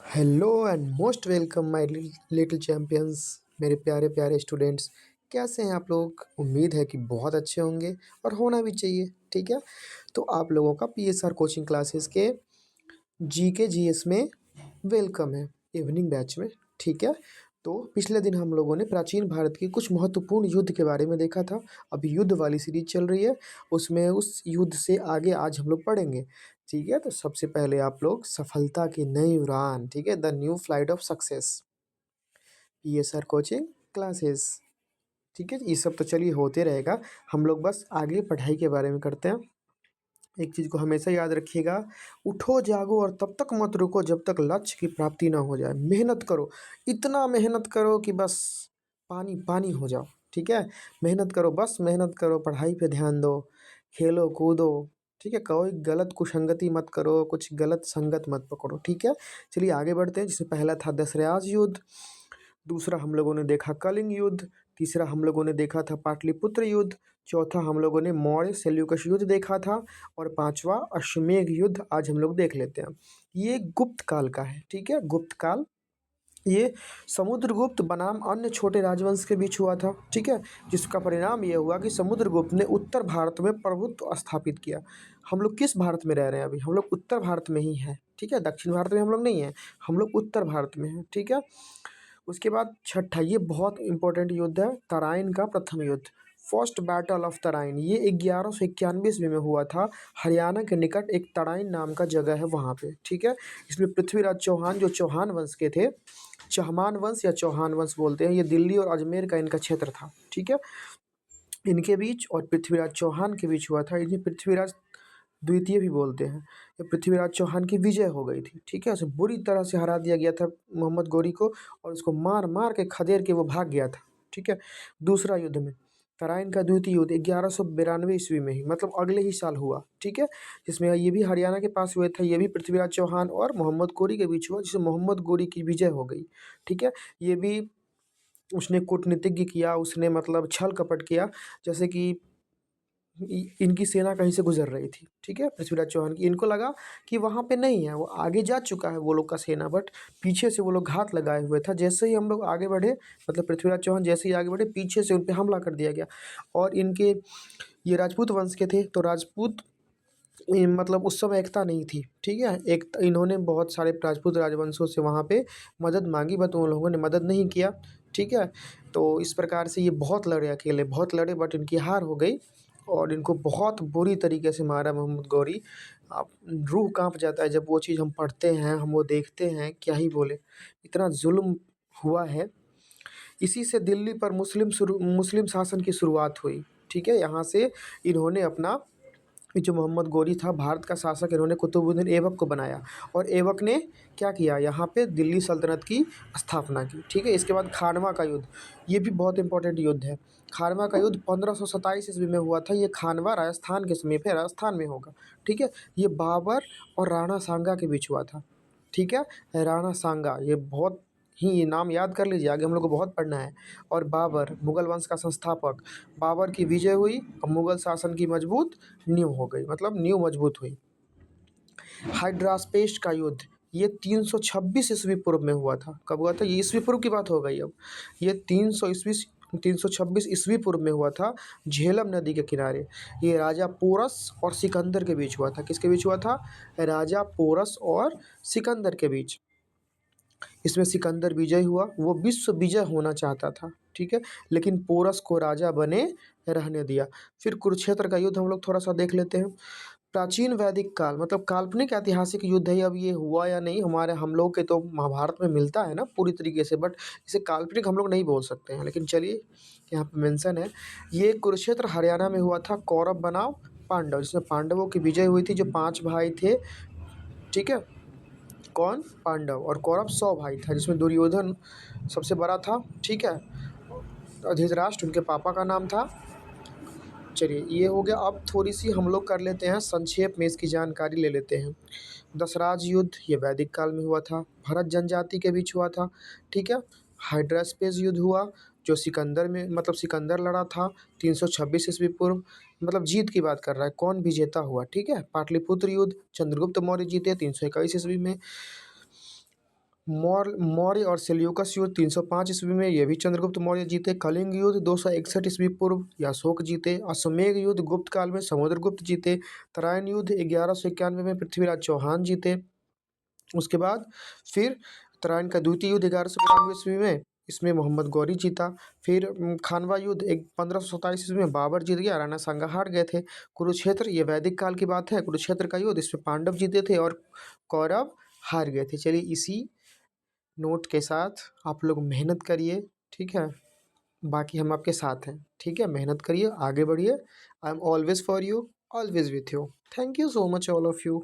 Hello and most welcome my little champions. मेरे प्यारे प्यारे स्टूडेंट्स, कैसे हैं आप लोग? उम्मीद है कि बहुत अच्छे होंगे और होना भी चाहिए। ठीक है, तो आप लोगों का पीएसआर कोचिंग क्लासेस के जी के जीएस में वेलकम है, इवनिंग बैच में। ठीक है, तो पिछले दिन हम लोगों ने प्राचीन भारत की कुछ महत्वपूर्ण युद्ध के बारे में देखा था। अभी युद्ध वाली सीरीज चल रही है, उसमें उस युद्ध से आगे आज हम लोग पढ़ेंगे। ठीक है, तो सबसे पहले आप लोग सफलता की नई उड़ान, ठीक है, the new flight of success, PSR coaching classes. ठीक है, ये सब तो चलिए होते रहेगा। हम लोग बस आगे पढ़ाई के बारे में करते हैं। एक चीज़ को हमेशा याद रखिएगा, उठो जागो और तब तक मत रुको जब तक लक्ष्य की प्राप्ति ना हो जाए। मेहनत करो, इतना मेहनत करो कि बस पानी पानी हो जाओ। ठीक है, मेहनत करो, बस मेहनत करो, पढ़ाई पे ध्यान दो, खेलो कूदो। ठीक है, कोई गलत कुसंगति मत करो, कुछ गलत संगत मत पकड़ो। ठीक है, चलिए आगे बढ़ते हैं। जिससे पहला था दशरयाज युद्ध, दूसरा हम लोगों ने देखा कलिंग युद्ध, तीसरा हम लोगों ने देखा था पाटलिपुत्र युद्ध, चौथा हम लोगों ने मौर्य सेल्यूकस युद्ध देखा था, और पांचवा अश्वमेध युद्ध आज हम लोग देख लेते हैं। ये गुप्त काल का है। ठीक है, गुप्त काल, ये समुद्रगुप्त बनाम अन्य छोटे राजवंश के बीच हुआ था। ठीक है, जिसका परिणाम ये हुआ कि समुद्रगुप्त ने उत्तर भारत में प्रभुत्व स्थापित किया। हम लोग किस भारत में रह रहे हैं? अभी हम लोग उत्तर भारत में ही हैं। ठीक है, दक्षिण भारत में हम लोग नहीं हैं, हम लोग उत्तर भारत में हैं। ठीक है, उसके बाद छठा, ये बहुत इंपॉर्टेंट युद्ध है, तराइन का प्रथम युद्ध, फर्स्ट बैटल ऑफ तराइन। ये 1191 ईस्वी में हुआ था। हरियाणा के निकट एक तराइन नाम का जगह है वहाँ पे। ठीक है, इसमें पृथ्वीराज चौहान, जो चौहान वंश के थे, चहमान वंश या चौहान वंश बोलते हैं, ये दिल्ली और अजमेर का इनका क्षेत्र था। ठीक है, इनके बीच और पृथ्वीराज चौहान के बीच हुआ था। इन्हें पृथ्वीराज द्वितीय भी बोलते हैं। ये पृथ्वीराज चौहान की विजय हो गई थी। ठीक है, उसे बुरी तरह से हरा दिया गया था मोहम्मद गौरी को, और उसको मार मार के खदेड़ के वो भाग गया था। ठीक है, दूसरा युद्ध में तराइन का द्वितीय युद्ध 1192 ईस्वी में ही, मतलब अगले ही साल हुआ। ठीक है, जिसमें ये भी हरियाणा के पास हुए थे, ये भी पृथ्वीराज चौहान और मोहम्मद गौरी के बीच हुआ, जिसमें मोहम्मद गौरी की विजय हो गई। ठीक है, ये भी उसने कूटनीतिज्ञ किया, उसने मतलब छल कपट किया, जैसे कि इनकी सेना कहीं से गुजर रही थी। ठीक है, पृथ्वीराज चौहान की, इनको लगा कि वहाँ पे नहीं है, वो आगे जा चुका है वो लोग का सेना, बट पीछे से वो लोग घात लगाए हुए था। जैसे ही हम लोग आगे बढ़े, मतलब पृथ्वीराज चौहान जैसे ही आगे बढ़े, पीछे से उन पे हमला कर दिया गया। और इनके, ये राजपूत वंश के थे, तो राजपूत मतलब उस समय एकता नहीं थी। ठीक है, एक इन्होंने बहुत सारे राजपूत राजवंशों से वहाँ पे मदद मांगी, बट उन लोगों ने मदद नहीं किया। ठीक है, तो इस प्रकार से ये बहुत लड़े, अकेले बहुत लड़े, बट इनकी हार हो गई और इनको बहुत बुरी तरीके से मारा मोहम्मद गौरी। आप, रूह कांप जाता है जब वो चीज़ हम पढ़ते हैं, हम वो देखते हैं, क्या ही बोले, इतना जुल्म हुआ है। इसी से दिल्ली पर मुस्लिम शासन की शुरुआत हुई। ठीक है, यहाँ से इन्होंने अपना, ये जो मोहम्मद गोरी था भारत का शासक, इन्होंने कुतुबुद्दीन ऐबक को बनाया, और ऐबक ने क्या किया, यहाँ पे दिल्ली सल्तनत की स्थापना की। ठीक है, इसके बाद खानवा का युद्ध, ये भी बहुत इंपॉर्टेंट युद्ध है। खानवा का युद्ध 1527 ईस्वी में हुआ था। ये खानवा राजस्थान के समीप है, राजस्थान में होगा। ठीक है, ये बाबर और राणा सांगा के बीच हुआ था। ठीक है, राणा सांगा, ये बहुत ही, ये नाम याद कर लीजिए, आगे हम लोग को बहुत पढ़ना है। और बाबर, मुगल वंश का संस्थापक, बाबर की विजय हुई और मुगल शासन की मजबूत नींव हो गई, मतलब नींव मजबूत हुई। हाइड्रास्पेस का युद्ध, ये 326 ईस्वी पूर्व में हुआ था। कब हुआ था? ये ईस्वी पूर्व की बात हो गई अब। ये 326 ईस्वी पूर्व में हुआ था, झेलम नदी के किनारे। ये राजा पोरस और सिकंदर के बीच हुआ था। किसके बीच हुआ था? राजा पोरस और सिकंदर के बीच। इसमें सिकंदर विजय हुआ, वो विश्व विजय होना चाहता था। ठीक है, लेकिन पोरस को राजा बने रहने दिया। फिर कुरुक्षेत्र का युद्ध हम लोग थोड़ा सा देख लेते हैं। प्राचीन वैदिक काल, मतलब काल्पनिक ऐतिहासिक युद्ध है। अब ये हुआ या नहीं, हमारे हम लोग के तो महाभारत में मिलता है ना पूरी तरीके से, बट इसे काल्पनिक हम लोग नहीं बोल सकते हैं। लेकिन चलिए, यहाँ पे मेंशन है, ये कुरुक्षेत्र हरियाणा में हुआ था। कौरव बनाम पांडव, जिसमें पांडवों की विजय हुई थी, जो 5 भाई थे। ठीक है, कौन? पांडव। और कौरव 100 भाई था, जिसमें दुर्योधन सबसे बड़ा था। ठीक है, धृतराष्ट्र उनके पापा का नाम था। चलिए, ये हो गया। अब थोड़ी सी हम लोग कर लेते हैं संक्षेप में, इसकी जानकारी ले लेते हैं। दशराज युद्ध, ये वैदिक काल में हुआ था, भरत जनजाति के बीच हुआ था। ठीक है, हाइड्रास्पेस युद्ध हुआ, जो सिकंदर में, मतलब सिकंदर लड़ा था 326 ईस्वी पूर्व, मतलब जीत की बात कर रहा है, कौन विजेता हुआ। ठीक है, पाटलिपुत्र युद्ध, चंद्रगुप्त मौर्य जीते 321 ईस्वी में। मौर्य और सेल्यूकस युद्ध 305 ईस्वी में, ये भी चंद्रगुप्त मौर्य जीते। कलिंग युद्ध 261 ईस्वी पूर्व, ये अशोक जीते। अश्वमेध युद्ध गुप्त काल में समुद्रगुप्त जीते। तराइन युद्ध 1191 में पृथ्वीराज चौहान जीते। उसके बाद फिर तराइन का द्वितीय युद्ध 1192 ईस्वी में, इसमें मोहम्मद गौरी जीता। फिर खानवा युद्ध एक 1527 ईस्वी में बाबर जीत गया, राणा सांगा हार गए थे। कुरुक्षेत्र, ये वैदिक काल की बात है। कुरुक्षेत्र का युद्ध, इसमें पांडव जीते थे और कौरव हार गए थे। चलिए इसी नोट के साथ आप लोग मेहनत करिए, ठीक है। बाकी हम आपके साथ हैं, ठीक है। मेहनत करिए, आगे बढ़िए। I am always for you, always with you. Thank you so much all of you.